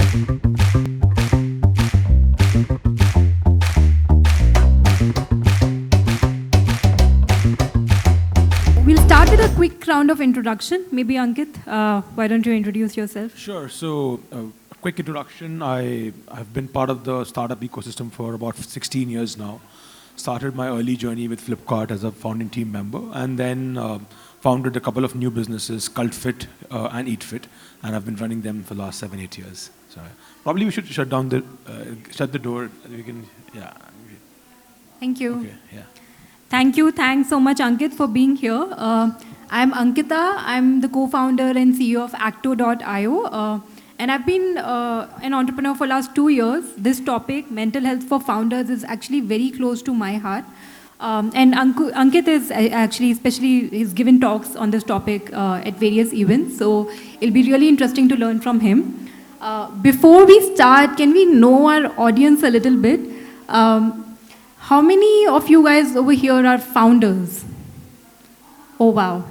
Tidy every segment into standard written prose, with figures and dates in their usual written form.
We'll start with a quick round of introduction. Maybe Ankit, why don't you introduce yourself? Sure. So, a quick introduction. I've been part of the startup ecosystem for about 16 years now. Started my early journey with Flipkart as a founding team member, and then founded a couple of new businesses, CultFit and EatFit, and I've been running them for the last 7-8 years. So probably we should shut the door. We can, yeah. Thank you. Okay, yeah. Thank you. Thanks so much, Ankit, for being here. I'm Ankita. I'm the co-founder and CEO of Acto.io. And I've been an entrepreneur for the last 2 years. This topic, mental health for founders, is actually very close to my heart. And Ankit is actually, especially, he's given talks on this topic at various events. So it'll be really interesting to learn from him. Before we start, can we know our audience a little bit? How many of you guys over here are founders? Oh, wow.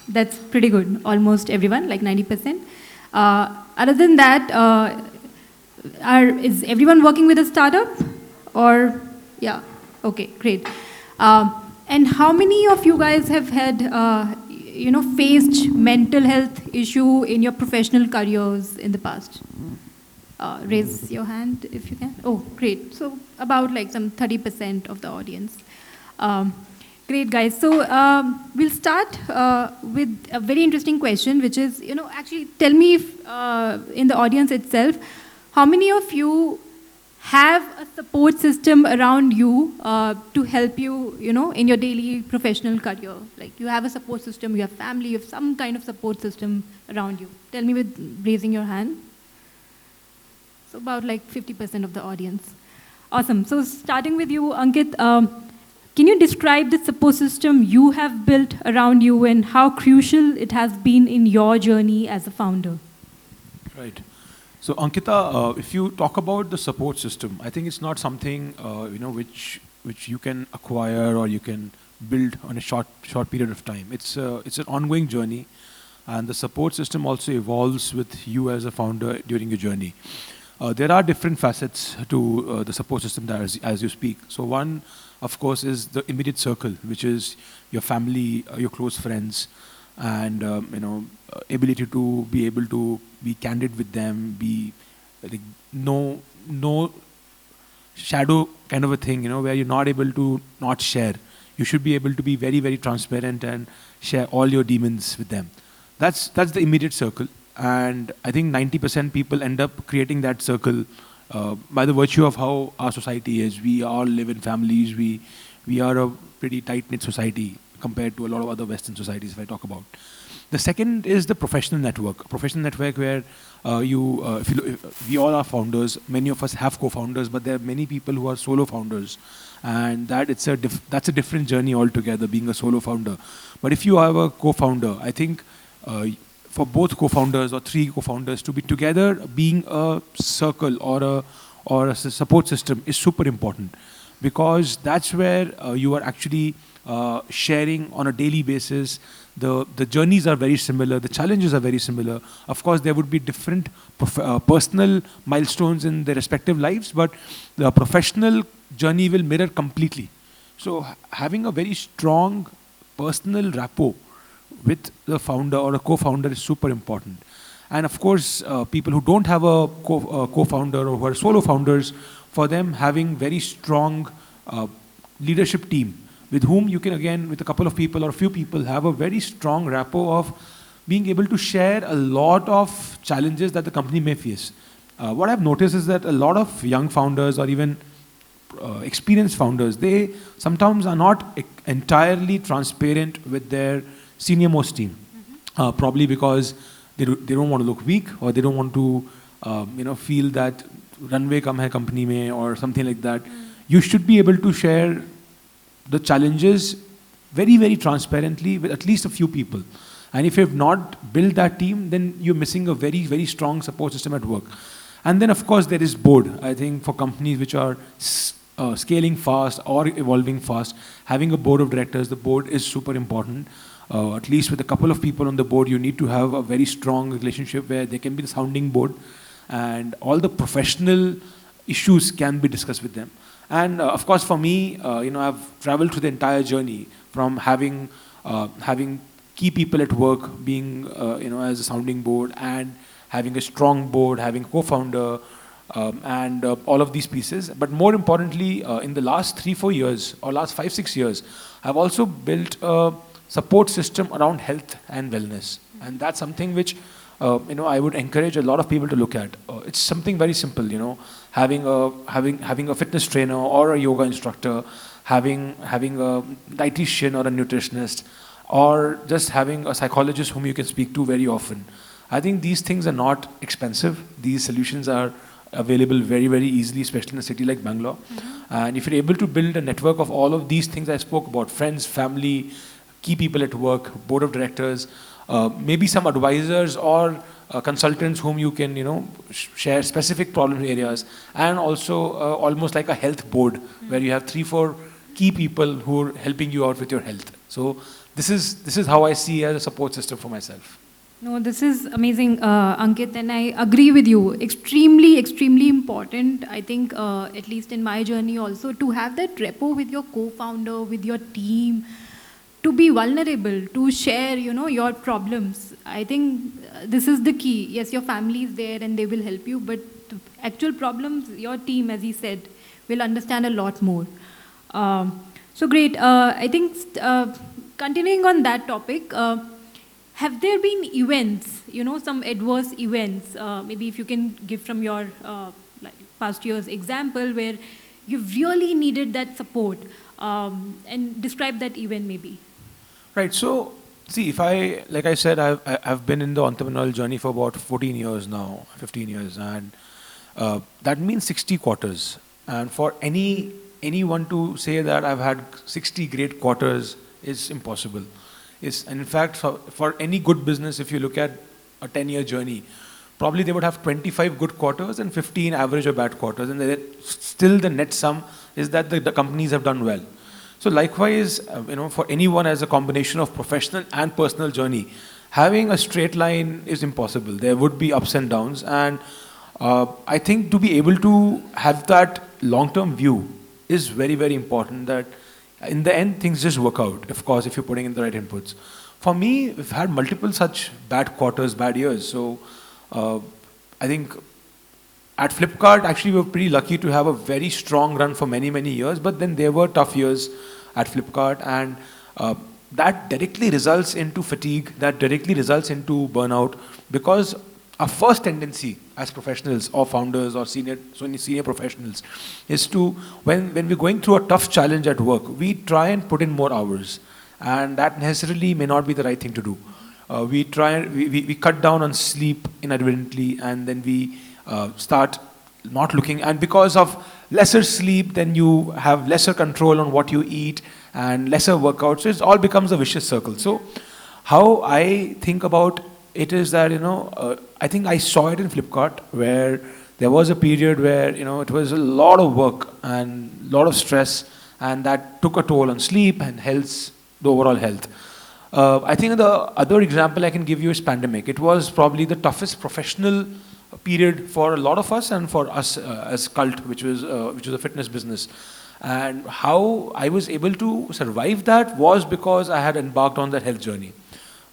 That's pretty good. Almost everyone, like 90%. Other than that, is everyone working with a startup? Or, yeah, okay, great. And how many of you guys have had, faced mental health issue in your professional careers in the past? Raise your hand if you can. Oh, great. So about like some 30% of the audience. Great, guys. So we'll start with a very interesting question, which is, actually tell me if, in the audience itself, how many of you have a support system around you to help you, in your daily professional career? Like you have a support system, you have family, you have some kind of support system around you. Tell me with raising your hand. So about like 50% of the audience. Awesome. So starting with you, Ankit, can you describe the support system you have built around you and how crucial it has been in your journey as a founder? Right. So Ankita, if you talk about the support system, I think it's not something which you can acquire or you can build on a short period of time. It's an ongoing journey, and the support system also evolves with you as a founder during your journey. There are different facets to the support system that as you speak. So one, of course, is the immediate circle, which is your family, your close friends, and ability to be able to be candid with them, be like, no shadow kind of a thing, where you're not able to not share. You should be able to be very, very transparent and share all your demons with them. That's the immediate circle. And I think 90% people end up creating that circle by the virtue of how our society is. We all live in families. We are a pretty tight-knit society compared to a lot of other Western societies, if I talk about. The second is the professional network. A professional network where we all are founders. Many of us have co-founders, but there are many people who are solo founders. And that's a different journey altogether, being a solo founder. But if you have a co-founder, I think for both co-founders or 3 co-founders to be together, being a circle or a support system is super important, because that's where you are actually sharing on a daily basis. The journeys are very similar, the challenges are very similar. Of course, there would be different personal milestones in their respective lives, but the professional journey will mirror completely. So having a very strong personal rapport with the founder or a co-founder is super important. And of course, people who don't have a co-founder or who are solo founders, for them having very strong leadership team with whom you can, again, with a couple of people or a few people, have a very strong rapport of being able to share a lot of challenges that the company may face. What I've noticed is that a lot of young founders or even experienced founders, they sometimes are not entirely transparent with their senior most team, probably because they don't want to look weak, or they don't want to feel that runway kam hai company mein or something like that. You should be able to share the challenges very, very transparently with at least a few people. And if you have not built that team, then you're missing a very, very strong support system at work. And then of course there is board. I think for companies which are scaling fast or evolving fast, having a board of directors, the board is super important. At least with a couple of people on the board, you need to have a very strong relationship where they can be the sounding board. and all the professional issues can be discussed with them. And of course, for me, I've traveled through the entire journey from having key people at work, being as a sounding board, and having a strong board, having co-founder, and all of these pieces. But more importantly, in the last 3-4 years, or last 5-6 years, I've also built a support system around health and wellness. And that's something which I would encourage a lot of people to look at. It's something very simple, having a fitness trainer or a yoga instructor, having a dietitian or a nutritionist, or just having a psychologist whom you can speak to very often. I think these things are not expensive. These solutions are available very, very easily, especially in a city like Bangalore. And if you're able to build a network of all of these things I spoke about, friends, family, key people at work, board of directors, maybe some advisors or consultants whom you can, share specific problem areas, and also almost like a health board where you have 3-4 key people who are helping you out with your health. So this is how I see as a support system for myself. No, this is amazing, Ankit, and I agree with you. Extremely, extremely important, I think, at least in my journey also, to have that rapport with your co-founder, with your team, to be vulnerable, to share, your problems. I think this is the key. Yes, your family is there and they will help you, but the actual problems, your team, as he said, will understand a lot more. So great. I think continuing on that topic, have there been events, some adverse events, maybe if you can give from your past year's example where you really needed that support, and describe that event maybe. Right. So, see, like I said, I've been in the entrepreneurial journey for about 14 years now, 15 years, and that means 60 quarters. And for anyone to say that I've had 60 great quarters is impossible. And in fact, for any good business, if you look at a 10-year journey, probably they would have 25 good quarters and 15 average or bad quarters, and still the net sum is that the companies have done well. So likewise, for anyone as a combination of professional and personal journey, having a straight line is impossible. There would be ups and downs, and I think to be able to have that long-term view is very, very important, that in the end, things just work out, of course, if you're putting in the right inputs. For me, we've had multiple such bad quarters, bad years. So I think at Flipkart, actually, we were pretty lucky to have a very strong run for many, many years. But then there were tough years at Flipkart, and that directly results into fatigue, that directly results into burnout, because our first tendency as professionals or founders or senior professionals is to, when we're going through a tough challenge at work, we try and put in more hours. And that necessarily may not be the right thing to do. We cut down on sleep inadvertently, and then we start not looking. And because of lesser sleep, then you have lesser control on what you eat and lesser workouts. So it all becomes a vicious circle. So how I think about it is that, I think I saw it in Flipkart, where there was a period where, it was a lot of work and a lot of stress, and that took a toll on sleep and health, the overall health. I think the other example I can give you is pandemic. It was probably the toughest professional period for a lot of us, and for us as Cult, which was a fitness business. And how I was able to survive that was because I had embarked on that health journey.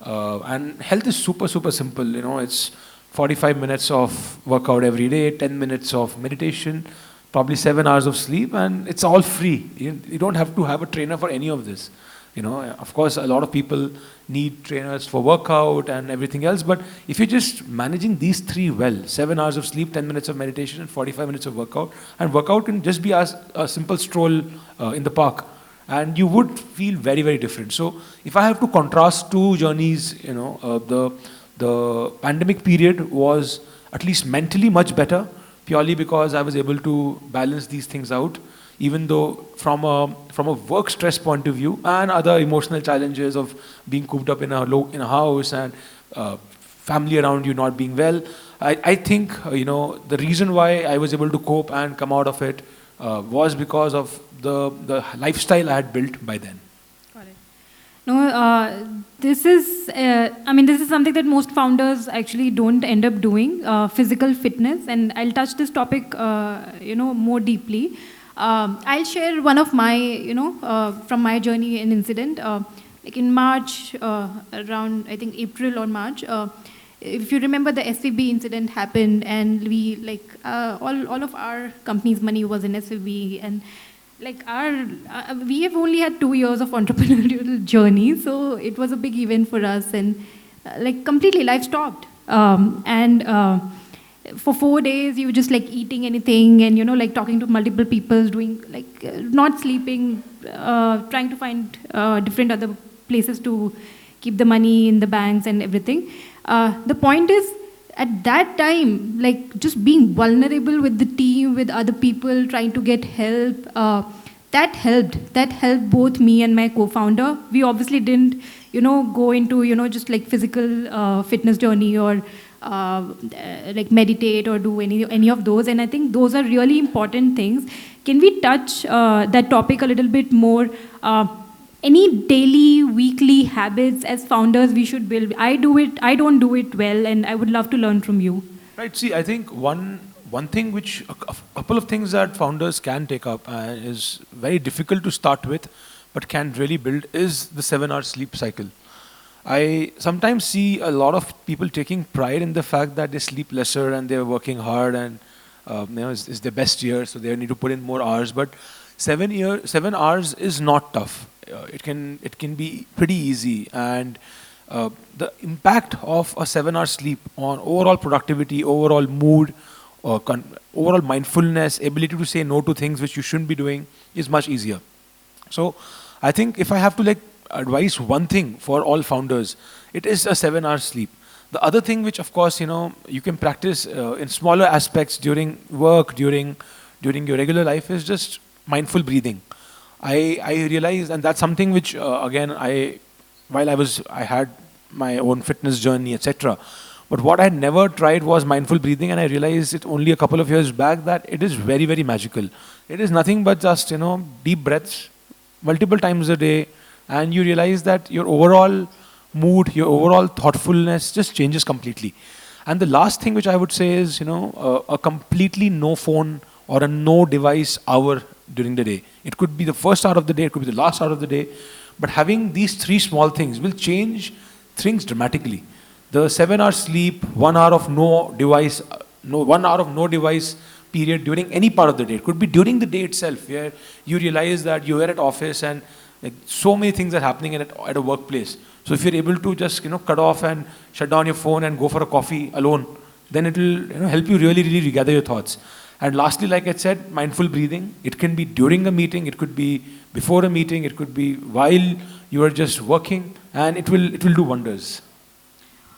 And health is super, super simple. It's 45 minutes of workout every day, 10 minutes of meditation, probably 7 hours of sleep, and it's all free. You don't have to have a trainer for any of this. Of course, a lot of people need trainers for workout and everything else, but if you're just managing these three well, 7 hours of sleep, 10 minutes of meditation, and 45 minutes of workout, and workout can just be as a simple stroll in the park, and you would feel very, very different. So if I have to contrast two journeys, the pandemic period was at least mentally much better, purely because I was able to balance these things out, even though from a work stress point of view and other emotional challenges of being cooped up in a house and family around you not being well. I think the reason why I was able to cope and come out of it was because of the lifestyle I had built by then. Got it. No, this is, this is something that most founders actually don't end up doing, physical fitness, and I'll touch this topic, more deeply. I'll share one of my, from my journey and incident. Like in March, around, I think April or March, if you remember the SVB incident happened, and we, all of our company's money was in SVB, and like we have only had 2 years of entrepreneurial journey, so it was a big event for us, and completely life stopped. And for 4 days, you were just eating anything, and talking to multiple people, doing not sleeping, trying to find different other places to keep the money in the banks and everything. The point is, at that time, just being vulnerable with the team, with other people, trying to get help, that helped. That helped both me and my co-founder. We obviously didn't, go into, just physical fitness journey or meditate or do any of those. And I think those are really important things. Can we touch that topic a little bit more? Any daily, weekly habits as founders we should build? I don't do it well, and I would love to learn from you. Right. See, I think one thing which a couple of things that founders can take up is very difficult to start with, but can really build is the 7-hour sleep cycle. I sometimes see a lot of people taking pride in the fact that they sleep lesser and they're working hard, and it's their best year, so they need to put in more hours. But 7 hours is not tough. It can be pretty easy, and the impact of a 7-hour sleep on overall productivity, overall mood, overall mindfulness, ability to say no to things which you shouldn't be doing is much easier. So I think if I have to advise one thing for all founders, it is a 7-hour sleep. The other thing which of course you can practice in smaller aspects during work, during your regular life, is just mindful breathing. I realized, and that's something which again I had my own fitness journey, etc. But what I had never tried was mindful breathing, and I realized it only a couple of years back that it is very, very magical. It is nothing but just deep breaths multiple times a day, and you realize that your overall mood, your overall thoughtfulness just changes completely. And the last thing which I would say is a completely no phone or a no device hour during the day. It could be the first hour of the day, it could be the last hour of the day, but having these 3 small things will change things dramatically. The 7-hour sleep, 1 hour of no device, 1 hour of no device period during any part of the day. It could be during the day itself, where you realize that you are at office and so many things are happening at a workplace. So if you're able to just cut off and shut down your phone and go for a coffee alone, then it will help you really, really regather your thoughts. And lastly, like I said, mindful breathing. It can be during a meeting, it could be before a meeting, it could be while you are just working, and it will do wonders.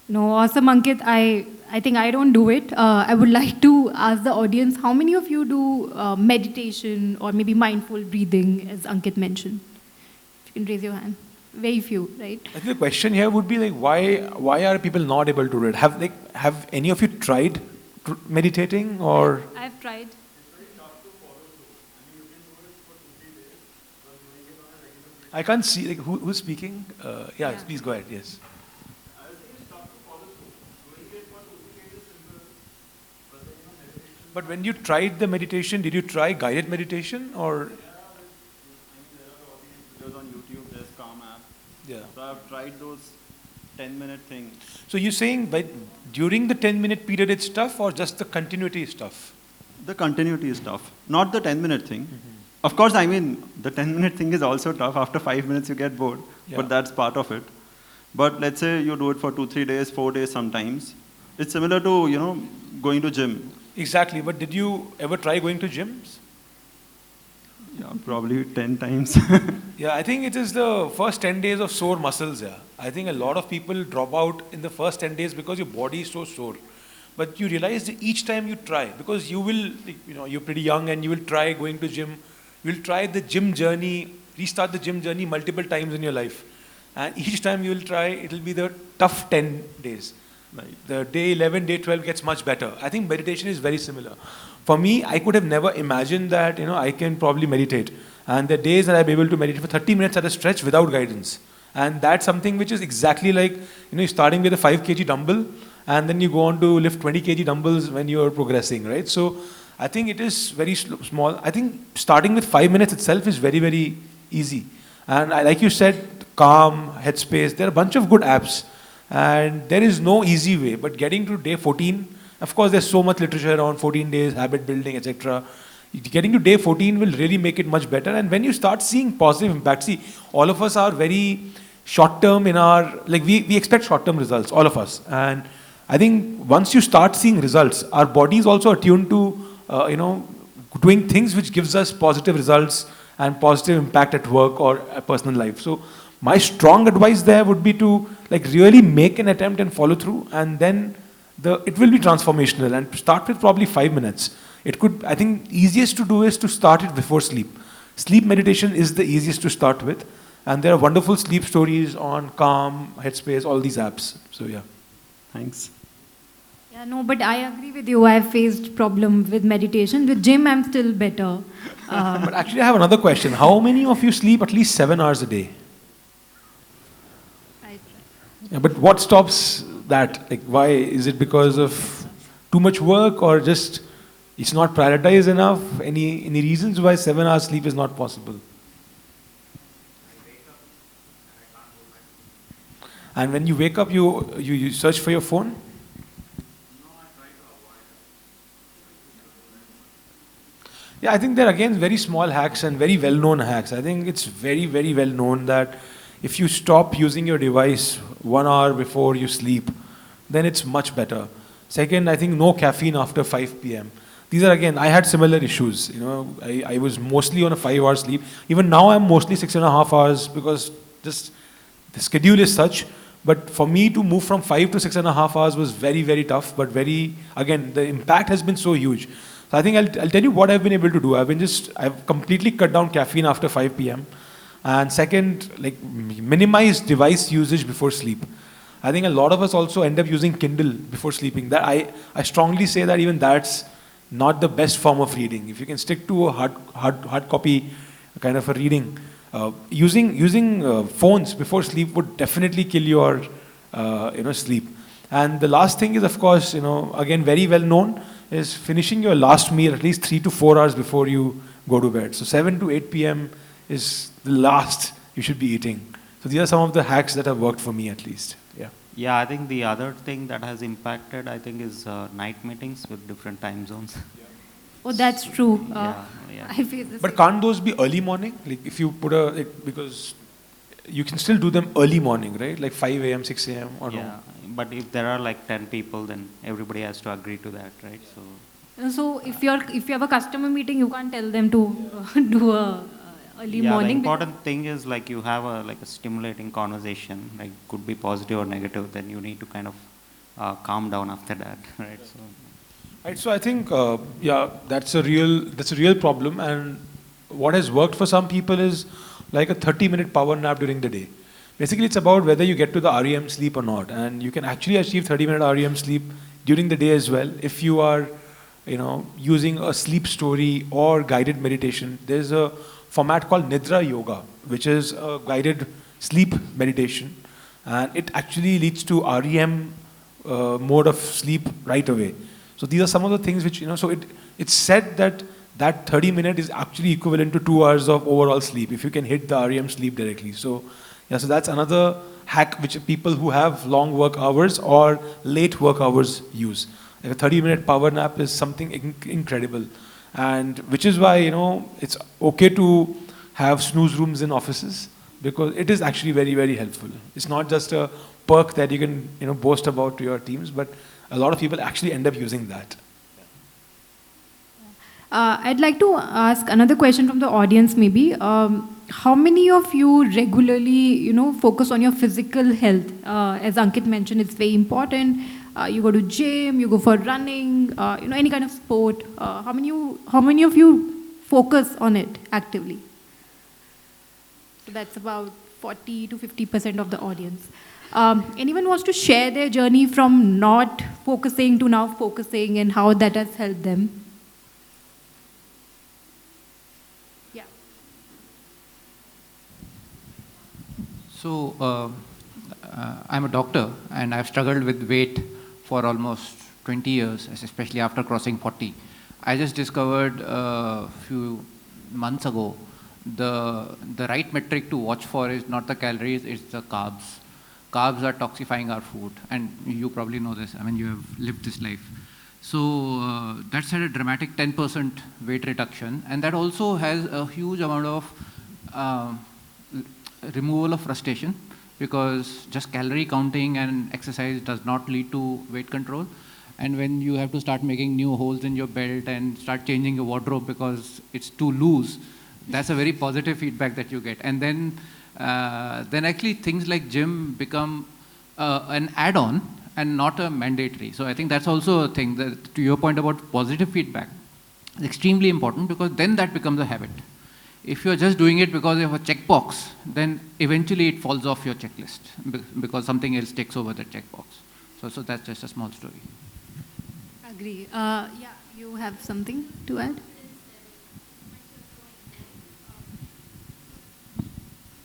No, awesome, Ankit. I think I don't do it. I would like to ask the audience, how many of you do meditation or maybe mindful breathing, as Ankit mentioned? If you can raise your hand. Very few, right? I think the question here would be why are people not able to do it? Have any of you tried meditating or? I've tried. I can't see who's speaking. Yeah, please go ahead. Yes. But when you tried the meditation, did you try guided meditation or? Videos on YouTube, there's Calm app. Yeah. So I've tried those 10-minute things. So you're saying during the 10-minute period it's tough, or just the continuity is tough? The continuity is tough, not the 10-minute thing. Mm-hmm. Of course, the 10-minute thing is also tough. After 5 minutes you get bored, but that's part of it. But let's say you do it for 2-3 days, 4 days sometimes. It's similar to, going to gym. Exactly, but did you ever try going to gyms? Yeah, probably 10 times. Yeah, I think it is the first 10 days of sore muscles. Yeah, I think a lot of people drop out in the first 10 days because your body is so sore. But you realize that each time you try, because you will, you're pretty young and you will try going to gym. You will try the gym journey, restart the gym journey multiple times in your life. And each time you will try, it will be the tough 10 days. Right. The day 11, day 12 gets much better. I think meditation is very similar. For me, I could have never imagined that, I can probably meditate. And the days that I'm able to meditate for 30 minutes at a stretch without guidance. And that's something which is exactly like, you're starting with a 5 kg dumbbell, and then you go on to lift 20 kg dumbbells when you're progressing, right? So I think it is very small. I think starting with 5 minutes itself is very, very easy. And like you said, Calm, Headspace, there are a bunch of good apps. And there is no easy way, but getting to day 14, of course there's so much literature around 14 days, habit building, etc. Getting to day 14 will really make it much better. And when you start seeing positive impact, see, all of us are very short-term in our, like we expect short-term results, all of us. And I think once you start seeing results, our body is also attuned to, doing things which gives us positive results and positive impact at work or a personal life. So my strong advice there would be to really make an attempt and follow through, and then it will be transformational. And start with probably 5 minutes. I think easiest to do is to start it before sleep. Sleep meditation is the easiest to start with, and there are wonderful sleep stories on Calm, Headspace, all these apps. So yeah. Thanks. Yeah, no, but I agree with you. I've faced problem with meditation. With gym, I'm still better. But actually, I have another question. How many of you sleep at least 7 hours a day? Yeah, but what stops that? Like, why? Is it because of too much work, or just it's not prioritized enough? Any reasons why 7 hours sleep is not possible? And when you wake up, you search for your phone? Yeah, I think they're again very small hacks and very well-known hacks. I think it's very, very well known that if you stop using your device 1 hour before you sleep, then it's much better. Second, I think no caffeine after 5 p.m. These are again, I had similar issues. I was mostly on a 5-hour sleep. Even now I'm mostly 6.5 hours because just the schedule is such. But for me to move from 5 to 6.5 hours was very, very tough. But again, the impact has been so huge. So I think I'll tell you what I've been able to do. I've completely cut down caffeine after 5 p.m. And second, minimize device usage before sleep. I think a lot of us also end up using Kindle before sleeping. That I strongly say that even that's not the best form of reading. If you can stick to a hard copy kind of a reading, using phones before sleep would definitely kill your sleep. And the last thing is, of course, again very well known, is finishing your last meal at least 3 to 4 hours before you go to bed. So 7 to 8 p.m. is the last you should be eating. So these are some of the hacks that have worked for me at least. Yeah. Yeah, I think the other thing that has impacted, I think, is night meetings with different time zones. Yeah. Oh, that's true. Yeah. I feel the But same. can't those be early morning? Like if you put because you can still do them early morning, right? Like 5 a.m., 6 a.m. or Yeah, no? but if there are like 10 people, then everybody has to agree to that, right? So if you have a customer meeting, you can't tell them to do a early Yeah, morning. the important thing is you have a stimulating conversation, could be positive or negative, then you need to kind of calm down after that, right? Right, so I think, that's a real problem. And what has worked for some people is like a 30-minute power nap during the day. Basically, it's about whether you get to the REM sleep or not. And you can actually achieve 30-minute REM sleep during the day as well if you are, using a sleep story or guided meditation. There's a format called Nidra Yoga, which is a guided sleep meditation. And it actually leads to REM mode of sleep right away. So these are some of the things which, so it's said that 30-minute is actually equivalent to 2 hours of overall sleep if you can hit the REM sleep directly. So that's another hack which people who have long work hours or late work hours use. Like a 30-minute power nap is something incredible. And which is why, it's okay to have snooze rooms in offices, because it is actually very, very helpful. It's not just a perk that you can, boast about to your teams, but a lot of people actually end up using that. I'd like to ask another question from the audience maybe. How many of you regularly, focus on your physical health? As Ankit mentioned, it's very important. You go to gym, you go for running, any kind of sport. How many of you focus on it actively? So that's about 40 to 50% of the audience. Anyone wants to share their journey from not focusing to now focusing and how that has helped them? I'm a doctor, and I've struggled with weight for almost 20 years, especially after crossing 40. I just discovered a few months ago the right metric to watch for is not the calories, it's the carbs. Carbs are toxifying our food, and you probably know this. I mean, you have lived this life. So that's had a dramatic 10% weight reduction, and that also has a huge amount of removal of frustration, because just calorie counting and exercise does not lead to weight control. And when you have to start making new holes in your belt and start changing your wardrobe because it's too loose, that's a very positive feedback that you get. And then actually things like gym become an add-on and not a mandatory. So I think that's also a thing that, to your point about positive feedback, is extremely important, because then that becomes a habit. If you're just doing it because you have a checkbox, then eventually it falls off your checklist because something else takes over the checkbox. So that's just a small story. Agree. Yeah, you have something to add?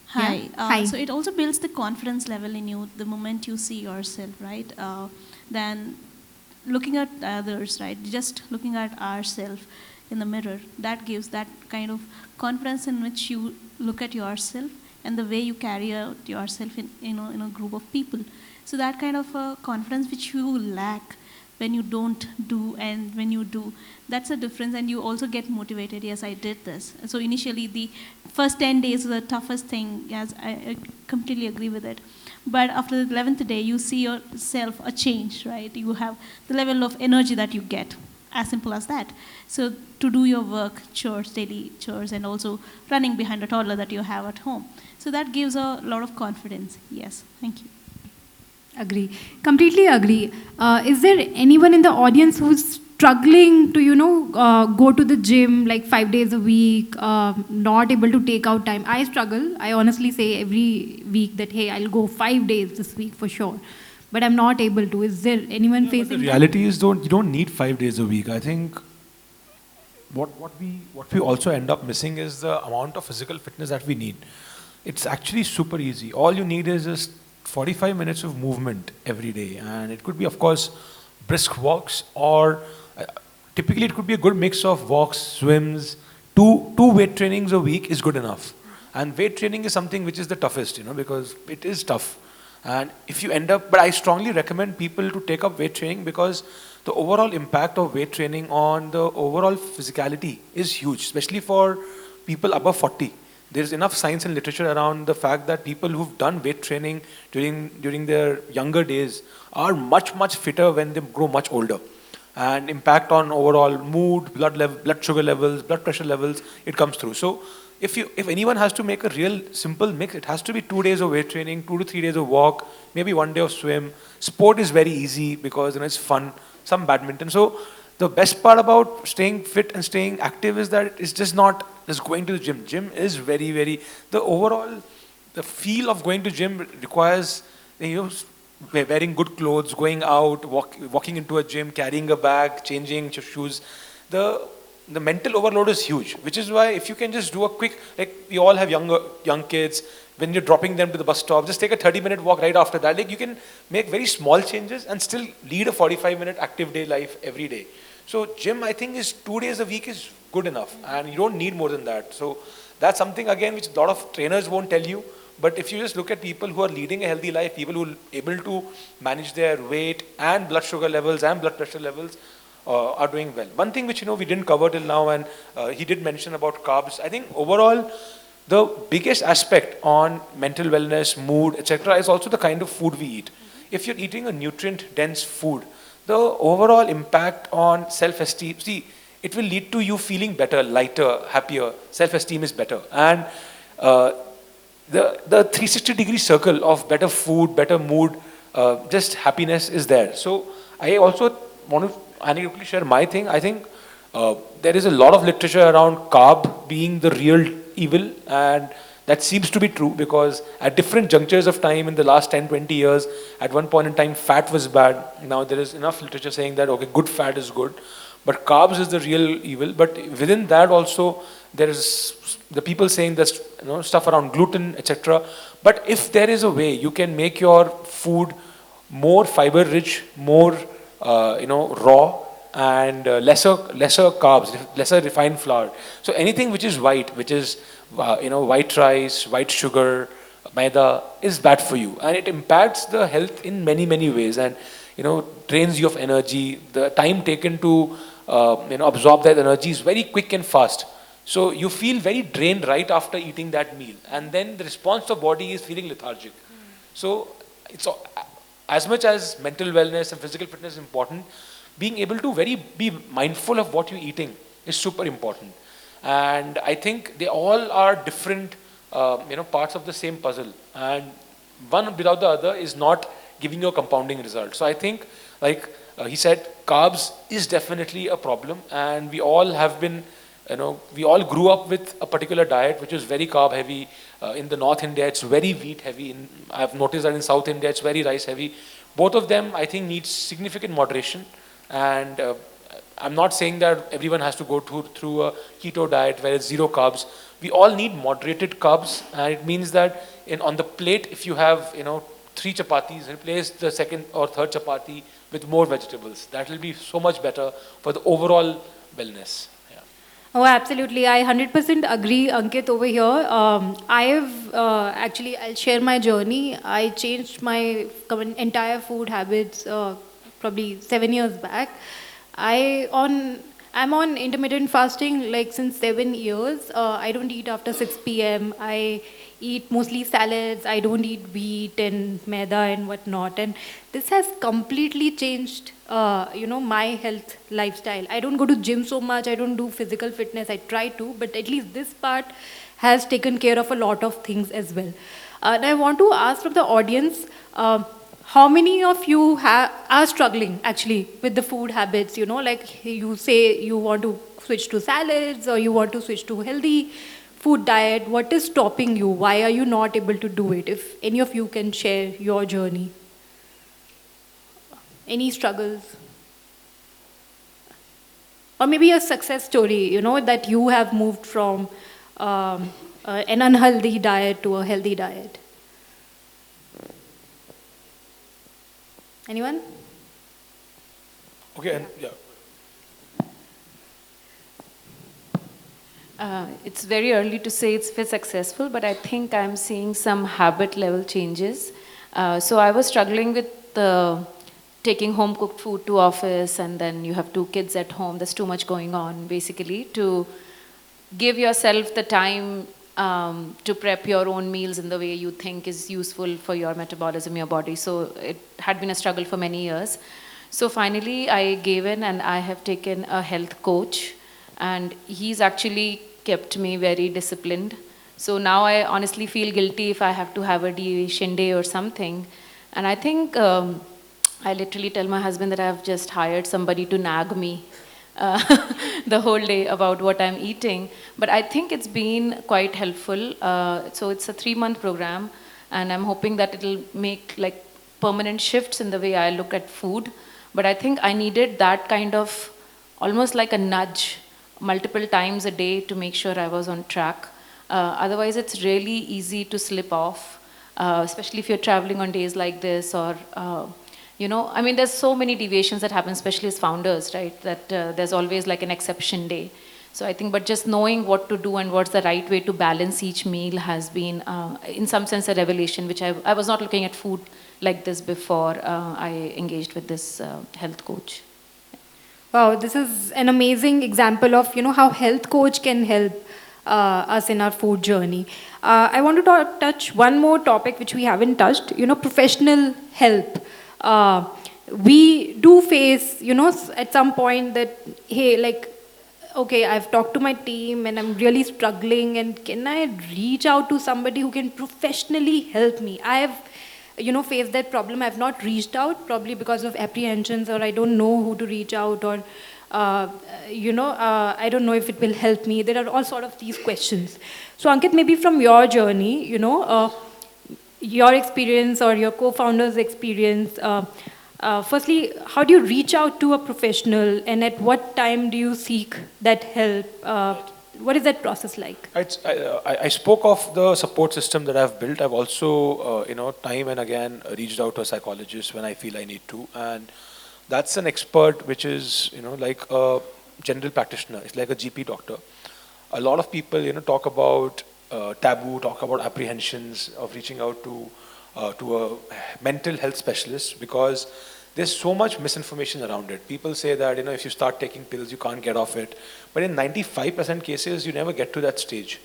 Hi. Yeah. Hi. So it also builds the confidence level in you the moment you see yourself, right? Then looking at others, right? Just looking at ourselves in the mirror, that gives that kind of confidence in which you look at yourself and the way you carry out yourself in a group of people. So that kind of confidence which you lack when you don't do, and when you do, that's a difference, and you also get motivated. Yes, I did this. So initially the first 10 days was the toughest thing. Yes, I completely agree with it. But after the 11th day, you see yourself a change, right? You have the level of energy that you get, as simple as that. So to do your work, chores, daily chores, and also running behind a toddler that you have at home. So that gives a lot of confidence. Yes, thank you. Agree. Completely agree. Is there anyone in the audience who's struggling to, go to the gym like 5 days a week, not able to take out time? I struggle. I honestly say every week that, hey, I'll go 5 days this week for sure. But I'm not able to. Is there anyone facing the reality is you don't need 5 days a week. I think what we also end up missing is the amount of physical fitness that we need. It's actually super easy. All you need is just 45 minutes of movement every day, and it could be, of course, brisk walks, or typically it could be a good mix of walks, swims. Two weight trainings a week is good enough. And weight training is something which is the toughest, because it is tough. And if you end up, but I strongly recommend people to take up weight training, because the overall impact of weight training on the overall physicality is huge, especially for people above 40. There's enough science and literature around the fact that people who've done weight training during their younger days are much fitter when they grow much older. And impact on overall mood, blood sugar levels, blood pressure levels, it comes through. So if anyone has to make a real simple mix, it has to be 2 days of weight training, 2 to 3 days of walk, maybe 1 day of swim. Sport is very easy because it's fun. Some badminton. So the best part about staying fit and staying active is that it's just not just going to the gym. Gym is very, the feel of going to gym requires, wearing good clothes, going out, walking into a gym, carrying a bag, changing shoes. The mental overload is huge, which is why if you can just do a quick, like we all have young kids, when you're dropping them to the bus stop, just take a 30-minute walk right after that. Like you can make very small changes and still lead a 45-minute active day life every day. So gym, I think, is 2 days a week is good enough, and you don't need more than that. So that's something, again, which a lot of trainers won't tell you. But if you just look at people who are leading a healthy life, people who are able to manage their weight and blood sugar levels and blood pressure levels, are doing well. One thing which we didn't cover till now, and he did mention about carbs. I think overall, the biggest aspect on mental wellness, mood, etc., is also the kind of food we eat. If you're eating a nutrient-dense food, the overall impact on self-esteem, see, it will lead to you feeling better, lighter, happier. Self-esteem is better. And the 360-degree circle of better food, better mood, just happiness is there. So I also want to anecdotally share my thing. I think there is a lot of literature around carb being the real evil, and that seems to be true, because at different junctures of time in the last 10-20 years, at one point in time fat was bad. Now there is enough literature saying that okay, good fat is good, But carbs is the real evil. But within that also, there is the people saying there's stuff around gluten, etc. But if there is a way you can make your food more fiber rich, more raw, and lesser carbs, lesser refined flour. So anything which is white, which is white rice, white sugar, maida, is bad for you, and it impacts the health in many ways, and drains you of energy. The time taken to absorb that energy is very quick and fast. So you feel very drained right after eating that meal, and then the response of body is feeling lethargic. So it's as much as mental wellness and physical fitness is important, being able to be mindful of what you're eating is super important. And I think they all are different, parts of the same puzzle. And one without the other is not giving you a compounding result. So I think, like he said, carbs is definitely a problem. And we all have been, we all grew up with a particular diet which is very carb heavy. In the North India, it's very wheat heavy. I've noticed that in South India, it's very rice heavy. Both of them, I think, need significant moderation. And I'm not saying that everyone has to go through a keto diet where it's zero carbs. We all need moderated carbs, and it means that on the plate, if you have 3 chapatis, replace the second or third chapati with more vegetables. That will be so much better for the overall wellness. Yeah. Oh, absolutely. I 100% agree, Ankit, over here. I'll share my journey. I changed my entire food habits probably 7 years back. I'm on intermittent fasting like since 7 years. I don't eat after 6 p.m. I eat mostly salads. I don't eat wheat and maida and whatnot. And this has completely changed, my health lifestyle. I don't go to gym so much. I don't do physical fitness. I try to, but at least this part has taken care of a lot of things as well. And I want to ask from the audience, how many of you are struggling actually with the food habits? Like you say you want to switch to salads or you want to switch to healthy food diet. What is stopping you? Why are you not able to do it? If any of you can share your journey. Any struggles? Or maybe a success story, that you have moved from an unhealthy diet to a healthy diet. Anyone? Okay, and yeah. It's very early to say it's been successful, but I think I'm seeing some habit level changes. So I was struggling with taking home cooked food to office, and then you have 2 kids at home. There's too much going on, basically, to give yourself the time to prep your own meals in the way you think is useful for your metabolism, your body. So it had been a struggle for many years. So finally I gave in and I have taken a health coach, and he's actually kept me very disciplined. So now I honestly feel guilty if I have to have a deviation day or something. And I think I literally tell my husband that I've just hired somebody to nag me the whole day about what I'm eating. But I think it's been quite helpful. So it's a 3-month program, and I'm hoping that it'll make like permanent shifts in the way I look at food. But I think I needed that kind of almost like a nudge multiple times a day to make sure I was on track. Otherwise, it's really easy to slip off, especially if you're traveling on days like this, or I mean, there's so many deviations that happen, especially as founders, right? That there's always like an exception day. So I think, but just knowing what to do and what's the right way to balance each meal has been, in some sense, a revelation, which I was not looking at food like this before I engaged with this health coach. Wow, this is an amazing example of, how health coach can help us in our food journey. I want to touch one more topic which we haven't touched, professional help. We do face, at some point that, hey, like, okay, I've talked to my team and I'm really struggling, and can I reach out to somebody who can professionally help me? I've, faced that problem. I've not reached out, probably because of apprehensions, or I don't know who to reach out, or, I don't know if it will help me. There are all sort of these questions. So Ankit, maybe from your journey, your experience or your co-founder's experience, Firstly, how do you reach out to a professional, and at what time do you seek that help? What is that process like? I spoke of the support system that I've built. I've also, time and again reached out to a psychologist when I feel I need to, and that's an expert which is, like a general practitioner. It's like a GP doctor. A lot of people, talk about taboo, talk about apprehensions of reaching out to a mental health specialist because there's so much misinformation around it. People say that, if you start taking pills, you can't get off it. But in 95% cases, you never get to that stage.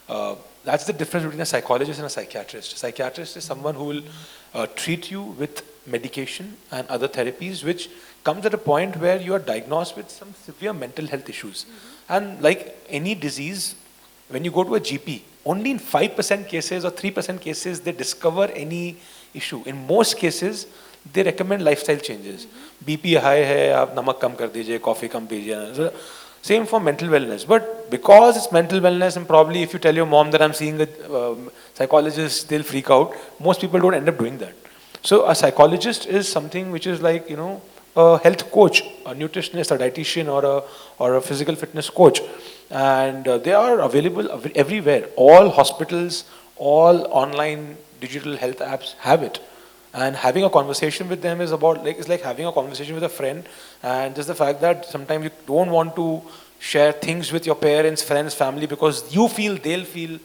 That's the difference between a psychologist and a psychiatrist. A psychiatrist is someone who will treat you with medication and other therapies, which comes at a point where you are diagnosed with some severe mental health issues. And like any disease, when you go to a GP, only in 5% cases or 3% cases, they discover any issue. In most cases, they recommend lifestyle changes. BP high hai, aap namak kam kar dijiye, coffee kam pijiye. So, same for mental wellness. But because it's mental wellness, and probably if you tell your mom that I'm seeing a psychologist, they'll freak out. Most people don't end up doing that. So a psychologist is something which is like, a health coach, a nutritionist, a dietitian, or a physical fitness coach. And they are available everywhere. All hospitals, all online digital health apps have it. And having a conversation with them is it's like having a conversation with a friend. And just the fact that sometimes you don't want to share things with your parents, friends, family, because you feel they'll feel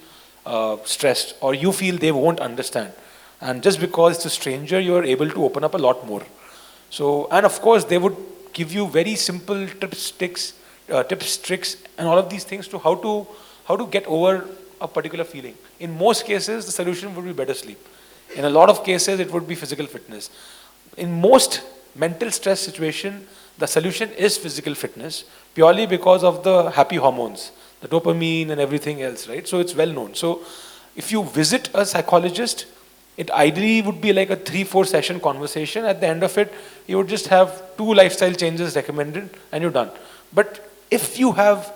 stressed, or you feel they won't understand. And just because it's a stranger, you're able to open up a lot more. So, and of course, they would give you very simple tips, tricks, and all of these things to how to get over a particular feeling. In most cases, the solution would be better sleep. In a lot of cases, it would be physical fitness. In most mental stress situation, the solution is physical fitness, purely because of the happy hormones, the dopamine and everything else, right? So it's well known. So if you visit a psychologist, it ideally would be like a 3-4 session conversation. At the end of it, you would just have 2 lifestyle changes recommended and you're done. But if you have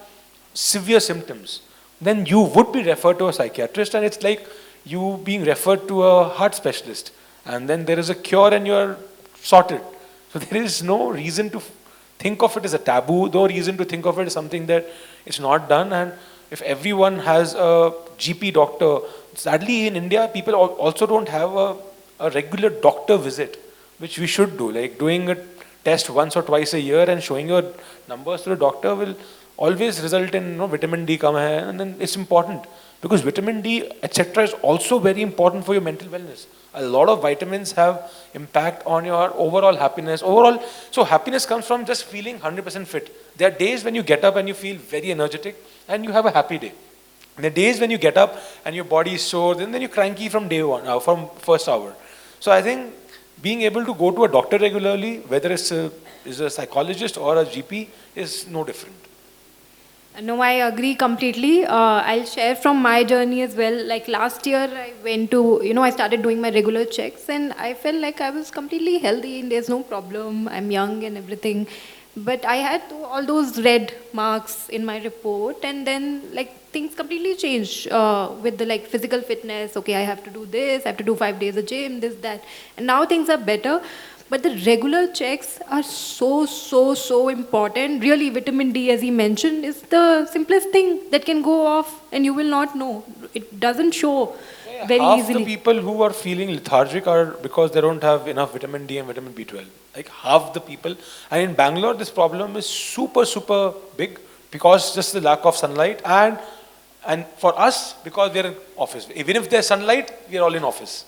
severe symptoms, then you would be referred to a psychiatrist, and it's like you being referred to a heart specialist. And then there is a cure and you're sorted. So there is no reason to think of it as a taboo, no reason to think of it as something that it's not done. And if everyone has a GP doctor, sadly in India, people also don't have a regular doctor visit, which we should do. Like doing a test once or twice a year and showing your numbers to the doctor will always result in vitamin D kam hai, and then it's important. Because vitamin D, etc. is also very important for your mental wellness. A lot of vitamins have impact on your overall happiness. So happiness comes from just feeling 100% fit. There are days when you get up and you feel very energetic and you have a happy day. There are days when you get up and your body is sore, and then you're cranky from day one, from first hour. So I think being able to go to a doctor regularly, whether it's a psychologist or a GP, is no different. No, I agree completely. I'll share from my journey as well. Like last year, I went to, I started doing my regular checks, and I felt like I was completely healthy and there's no problem. I'm young and everything. But I had all those red marks in my report, and then things completely changed with the physical fitness. Okay, I have to do this, I have to do 5 days of gym, this, that. And now things are better. But the regular checks are so important. Really, vitamin D, as he mentioned, is the simplest thing that can go off and you will not know. It doesn't show very easily. Half the people who are feeling lethargic are because they don't have enough vitamin D and vitamin B12. Like half the people. And in Bangalore, this problem is super big because just the lack of sunlight. And for us, because we're in office. Even if there's sunlight, we're all in office.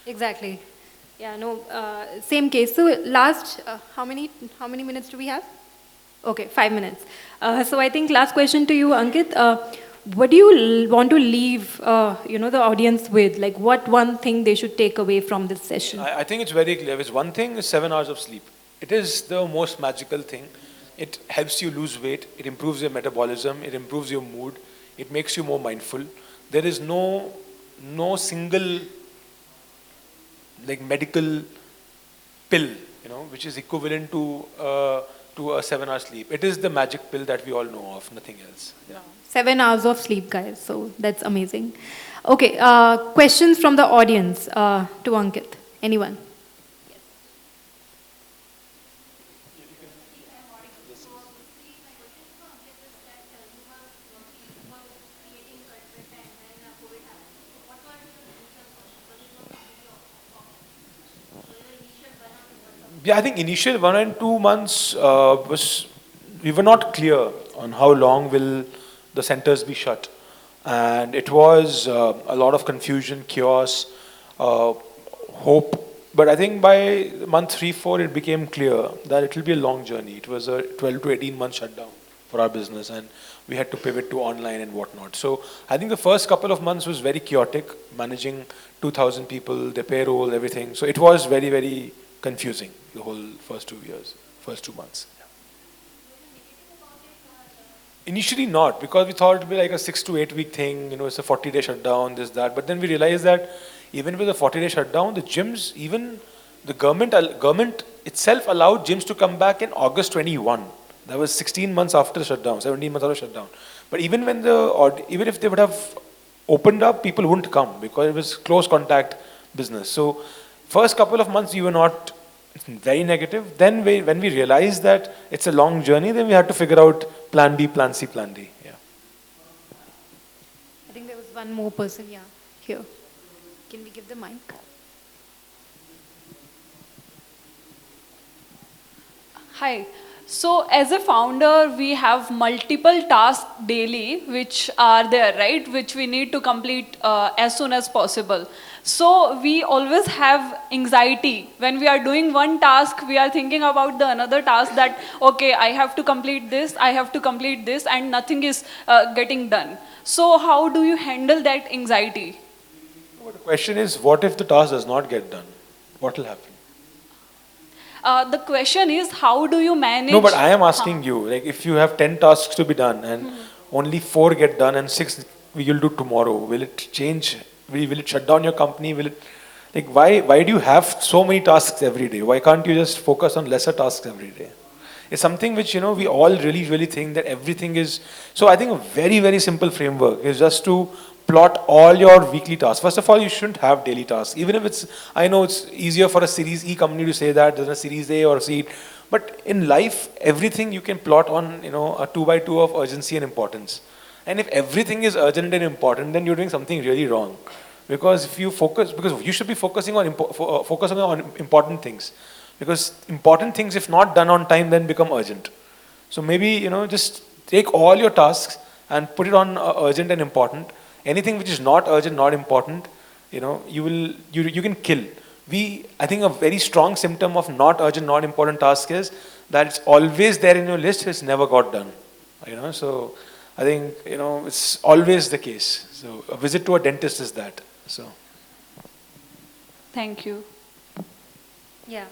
Exactly. Yeah, no, same case. So last, how many minutes do we have? Okay, 5 minutes. So I think last question to you, Ankit. What do you want to leave, the audience with? Like what one thing they should take away from this session? I think it's very clear. It's one thing is 7 hours of sleep. It is the most magical thing. It helps you lose weight. It improves your metabolism. It improves your mood. It makes you more mindful. There is no single medical pill, which is equivalent to a 7 hour sleep. It is the magic pill that we all know of, nothing else. Yeah. 7 hours of sleep, guys. So that's amazing. Okay, questions from the audience to Ankit. Anyone? Yeah, I think initial 1 and 2 months we were not clear on how long will the centers be shut. And it was a lot of confusion, chaos, hope. But I think by month 3, 4, it became clear that it will be a long journey. It was a 12 to 18 month shutdown for our business, and we had to pivot to online and whatnot. So I think the first couple of months was very chaotic, managing 2,000 people, their payroll, everything. So it was very, very confusing, the whole first 2 years, first 2 months. Initially not, because we thought it would be like a 6 to 8 week thing, it's a 40-day shutdown, this, that. But then we realized that even with a 40-day shutdown, the gyms, even the government itself allowed gyms to come back in August 21. That was 16 months after the shutdown, 17 months after the shutdown. But even even if they would have opened up, people wouldn't come because it was close contact business. So first couple of months we were not very negative. Then when we realized that it's a long journey, then we had to figure out plan B, plan C, plan D. Yeah. I think there was one more person, yeah, here. Can we give the mic? Hi. So as a founder, we have multiple tasks daily which are there, right? Which we need to complete as soon as possible. So we always have anxiety. When we are doing one task, we are thinking about the another task that, okay, I have to complete this, I have to complete this, and nothing is getting done. So how do you handle that anxiety? Well, the question is, what if the task does not get done? What will happen? The question is, how do you manage? No, but I am asking you, like if you have 10 tasks to be done and only 4 get done and 6 we will do tomorrow, will it change? Will it shut down your company? Will it, like why do you have so many tasks every day? Why can't you just focus on lesser tasks every day? It's something which, we all really think that everything is, so I think a very, very simple framework is just to plot all your weekly tasks. First of all, you shouldn't have daily tasks. Even if I know it's easier for a Series E company to say that than a Series A or Seed. But in life, everything you can plot on, a 2x2 of urgency and importance. And if everything is urgent and important, then you're doing something really wrong. Because if you focus, because you should be focusing on important things. Because important things, if not done on time, then become urgent. So maybe, just take all your tasks and put it on urgent and important. Anything which is not urgent, not important, you can kill. I think a very strong symptom of not urgent, not important task is that it's always there in your list, it's never got done. So I think, it's always the case. So a visit to a dentist is that. So. Thank you. Yeah.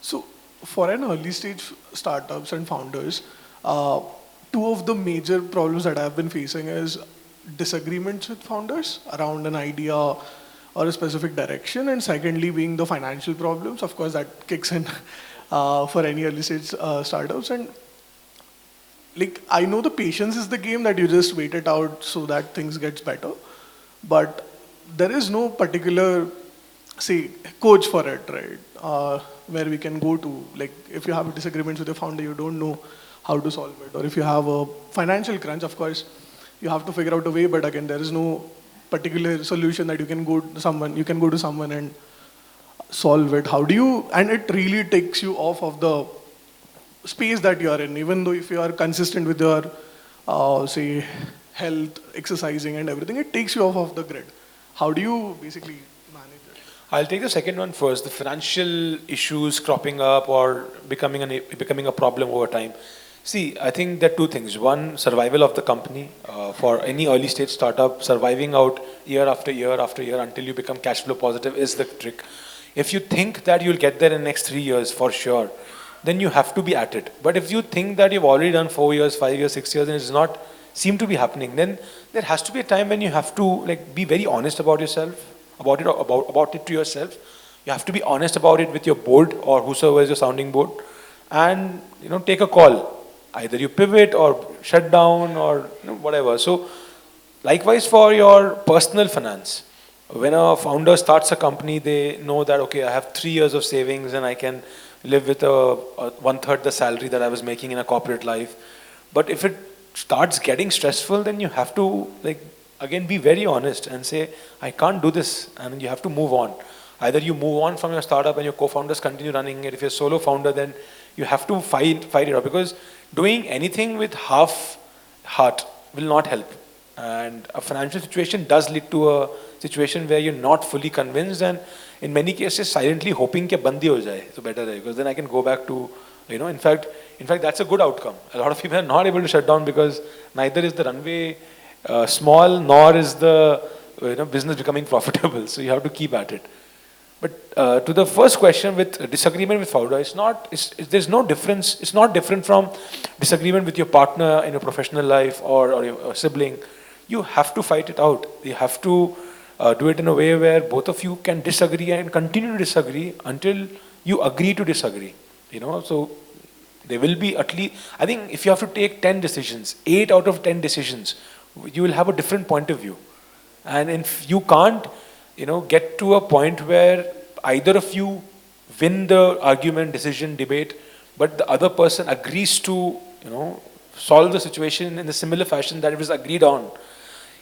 So for an early stage startups and founders, two of the major problems that I've been facing is disagreements with founders around an idea or a specific direction, and secondly being the financial problems. Of course, that kicks in for any early stage startups. And like, I know the patience is the game, that you just wait it out so that things gets better. But there is no particular, say, coach for it, right? Where we can go to. Like, if you have a disagreement with your founder, you don't know how to solve it. Or if you have a financial crunch, of course, you have to figure out a way. But again, there is no particular solution that you can go to someone and solve it. How do you, and it really takes you off of the space that you are in, even though if you are consistent with your, say, health, exercising and everything, it takes you off of the grid. How do you basically manage it? I'll take the second one first, the financial issues cropping up or becoming a problem over time. See, I think there are two things. One, survival of the company. For any early stage startup, surviving out year after year after year until you become cash flow positive is the trick. If you think that you'll get there in the next 3 years for sure, then you have to be at it. But if you think that you've already done 4 years, 5 years, 6 years, and it's not seem to be happening, then there has to be a time when you have to be very honest about yourself, about it to yourself. You have to be honest about it with your board or whosoever is your sounding board, and take a call. Either you pivot or shut down or whatever. So likewise for your personal finance. When a founder starts a company, they know that, okay, I have 3 years of savings and I can live with a 1/3 the salary that I was making in a corporate life. But if it starts getting stressful, then you have to again, be very honest and say, I can't do this, and you have to move on. Either you move on from your startup and your co-founders continue running it. If you're a solo founder, then you have to fight it out, because doing anything with half heart will not help. And a financial situation does lead to a situation where you're not fully convinced, and in many cases silently hoping कि बंदी हो जाए तो better है, because then I can go back to, in fact that's a good outcome. A lot of people are not able to shut down because neither is the runway small, nor is the business becoming profitable. So you have to keep at it. But to the first question, with disagreement with founder, there's no difference. It's not different from disagreement with your partner in your professional life or your sibling. You have to fight it out. You have to do it in a way where both of you can disagree and continue to disagree until you agree to disagree. So there will be at least, I think if you have to take 10 decisions, 8 out of 10 decisions, you will have a different point of view. And if you can't, get to a point where either of you win the argument, decision, debate, but the other person agrees to, solve the situation in a similar fashion that it was agreed on.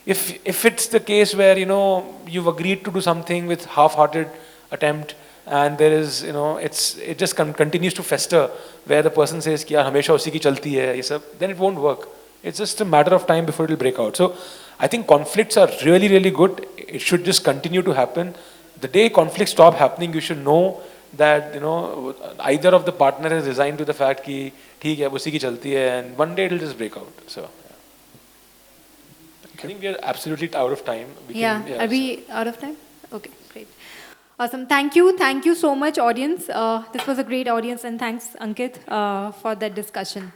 If it's the case where, you've agreed to do something with half-hearted attempt, and there is, it just continues to fester, where the person says, "Ki yaar, hamesha usi ki chalti hai," ye sab, then it won't work. It's just a matter of time before it will break out. So I think conflicts are really, really good. It should just continue to happen. The day conflicts stop happening, you should know that, either of the partner has resigned to the fact कि ठीक है, उसी की चलती है, and one day it will just break out. So, I think we are absolutely out of time. Are we out of time? Okay, great. Awesome. Thank you so much, audience. This was a great audience, and thanks, Ankit, for that discussion.